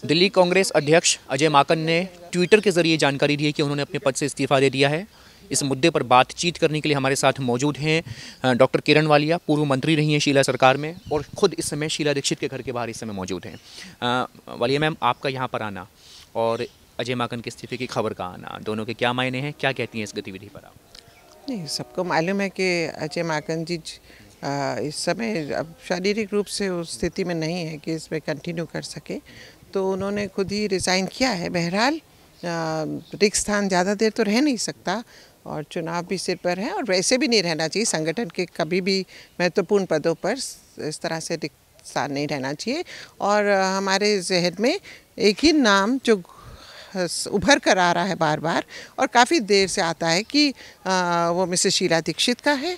दिल्ली कांग्रेस अध्यक्ष अजय माकन ने ट्विटर के जरिए जानकारी दी है कि उन्होंने अपने पद से इस्तीफा दे दिया है। इस मुद्दे पर बातचीत करने के लिए हमारे साथ मौजूद हैं डॉक्टर किरण वालिया, पूर्व मंत्री रही हैं शीला सरकार में और खुद इस समय शीला दीक्षित के घर के बाहर इस समय मौजूद हैं। वालिया मैम, आपका यहाँ पर आना और अजय माकन के इस्तीफे की खबर का आना, दोनों के क्या मायने हैं, क्या कहती हैं इस गतिविधि पर आप? नहीं, सबको मालूम है कि अजय माकन जी इस समय अब शारीरिक रूप से उस स्थिति में नहीं है कि इसमें कंटिन्यू कर सके, तो उन्होंने खुद ही रिज़ाइन किया है। बहरहाल रिक्त स्थान ज़्यादा देर तो रह नहीं सकता और चुनाव भी सिर पर है और वैसे भी नहीं रहना चाहिए। संगठन के कभी भी महत्वपूर्ण पदों पर इस तरह से रिक्त स्थान नहीं रहना चाहिए। और हमारे जहन में एक ही नाम जो उभर कर आ रहा है बार बार और काफ़ी देर से आता है कि वो मिसेस शीला दीक्षित का है।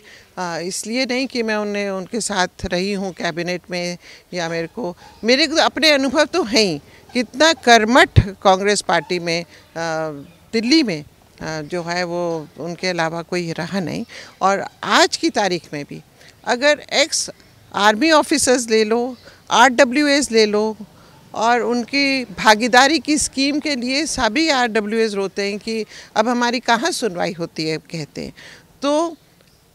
इसलिए नहीं कि मैं उनके साथ रही हूँ कैबिनेट में या मेरे अपने अनुभव तो हैं ही, कितना कर्मठ कांग्रेस पार्टी में दिल्ली में जो है वो उनके अलावा कोई रहा नहीं। और आज की तारीख में भी अगर एक्स आर्मी ऑफिसर्स ले लो, RWAs ले लो और उनकी भागीदारी की स्कीम के लिए सभी RWAs रोते हैं कि अब हमारी कहाँ सुनवाई होती है, कहते हैं। तो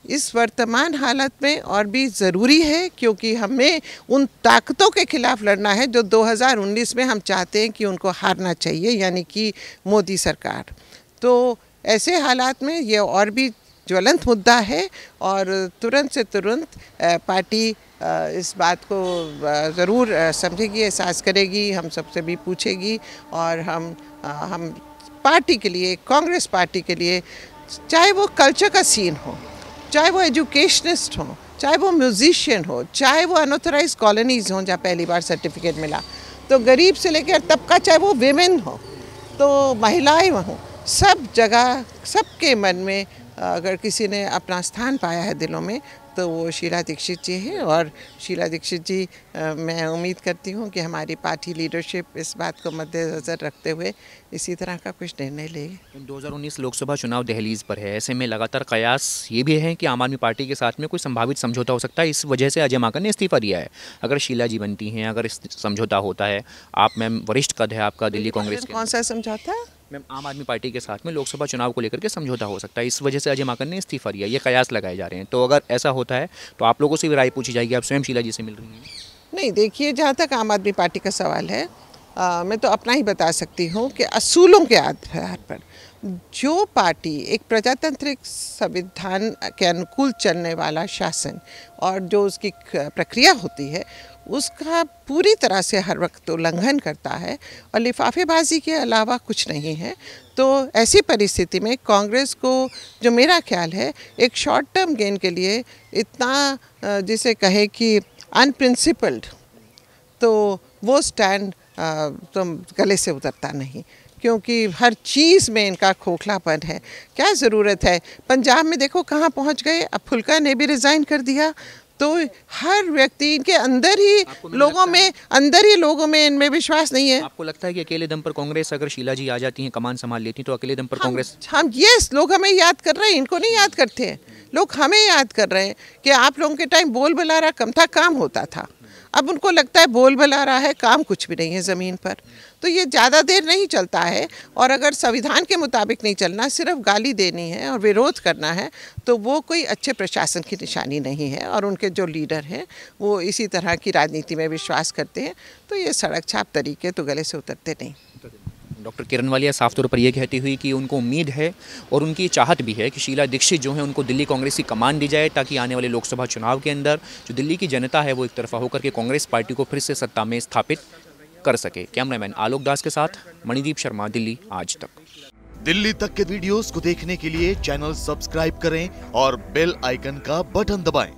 इस वर्तमान हालत में और भी ज़रूरी है, क्योंकि हमें उन ताकतों के खिलाफ लड़ना है जो 2019 में हम चाहते हैं कि उनको हारना चाहिए, यानी कि मोदी सरकार। तो ऐसे हालात में ये और भी ज्वलंत मुद्दा है और तुरंत से तुरंत पार्टी इस बात को ज़रूर समझेगी, एहसास करेगी, हम सबसे भी पूछेगी। और हम पार्टी के लिए, कांग्रेस पार्टी के लिए, चाहे वो कल्चर का सीन हो, चाहे वो एजुकेशनिस्ट हो, चाहे वो म्यूजिशियन हो, चाहे वो अनऑथराइज कॉलोनीज़ हों जहाँ पहली बार सर्टिफिकेट मिला, तो गरीब से लेकर तबका, चाहे वो वेमेन हो तो महिलाएं हों, सब जगह सबके मन में अगर किसी ने अपना स्थान पाया है दिलों में तो वो शीला दीक्षित जी हैं। और शीला दीक्षित जी, मैं उम्मीद करती हूँ कि हमारी पार्टी लीडरशिप इस बात को मद्देनज़र रखते हुए इसी तरह का कुछ निर्णय लेगी। 2019 लोकसभा चुनाव दहलीज पर है, ऐसे में लगातार कयास ये भी है कि आम आदमी पार्टी के साथ में कोई संभावित समझौता हो सकता है। इस वजह से अजय माकन ने इस्तीफा दिया है। अगर शीला जी बनती हैं, अगर समझौता होता है, आप मैम वरिष्ठ कद है आपका दिल्ली कांग्रेस के, कौन सा समझौता? मैम आम आदमी पार्टी के साथ में लोकसभा चुनाव को लेकर के समझौता हो सकता है, इस वजह से अजय माकन ने इस्तीफा दिया, ये कयास लगाए जा रहे हैं। तो अगर ऐसा होता है तो आप लोगों से भी राय पूछी जाएगी, आप स्वयं शीला जी से मिल रही हैं? नहीं, देखिए, जहाँ तक आम आदमी पार्टी का सवाल है, मैं तो अपना ही बता सकती हूँ कि असूलों के आधार पर जो पार्टी एक प्रजातांत्रिक संविधान के अनुकूल चलने वाला शासन और जो उसकी प्रक्रिया होती है उसका पूरी तरह से हर वक्त उल्लंघन करता है और लिफाफेबाजी के अलावा कुछ नहीं है, तो ऐसी परिस्थिति में कांग्रेस को, जो मेरा ख्याल है, एक शॉर्ट टर्म गेन के लिए इतना जिसे कहे कि अनप्रिंसिपल्ड, तो वो स्टैंड तो गले से उतरता नहीं, क्योंकि हर चीज़ में इनका खोखलापन है। क्या ज़रूरत है? पंजाब में देखो कहाँ पहुँच गए, अब फुल्का ने भी रिज़ाइन कर दिया। तो हर व्यक्ति इनके अंदर ही लोगों में इनमें विश्वास नहीं है। आपको लगता है कि अकेले दम पर कांग्रेस, अगर शीला जी आ जाती हैं, कमान संभाल लेती तो अकेले दम पर कांग्रेस? यस, लोग हमें याद कर रहे हैं, इनको नहीं याद करते हैं। लोग हमें याद कर रहे हैं कि आप लोगों के टाइम बोल बुलारा कम था, काम होता था। अब उनको लगता है बोल बुलारा है, काम कुछ भी नहीं है ज़मीन पर। तो ये ज़्यादा देर नहीं चलता है और अगर संविधान के मुताबिक नहीं चलना, सिर्फ गाली देनी है और विरोध करना है, तो वो कोई अच्छे प्रशासन की निशानी नहीं है। और उनके जो लीडर हैं वो इसी तरह की राजनीति में विश्वास करते हैं, तो ये सड़क छाप तरीके तो गले से उतरते नहीं। डॉक्टर किरण वालिया साफ तौर पर यह कहती हुई कि उनको उम्मीद है और उनकी चाहत भी है कि शीला दीक्षित जो है उनको दिल्ली कांग्रेस की कमान दी जाए, ताकि आने वाले लोकसभा चुनाव के अंदर जो दिल्ली की जनता है वो एक तरफा होकर के कांग्रेस पार्टी को फिर से सत्ता में स्थापित कर सके। कैमरामैन आलोक दास के साथ मणिदीप शर्मा, दिल्ली आज तक। दिल्ली तक के वीडियोस को देखने के लिए चैनल सब्सक्राइब करें और बेल आइकन का बटन दबाएं।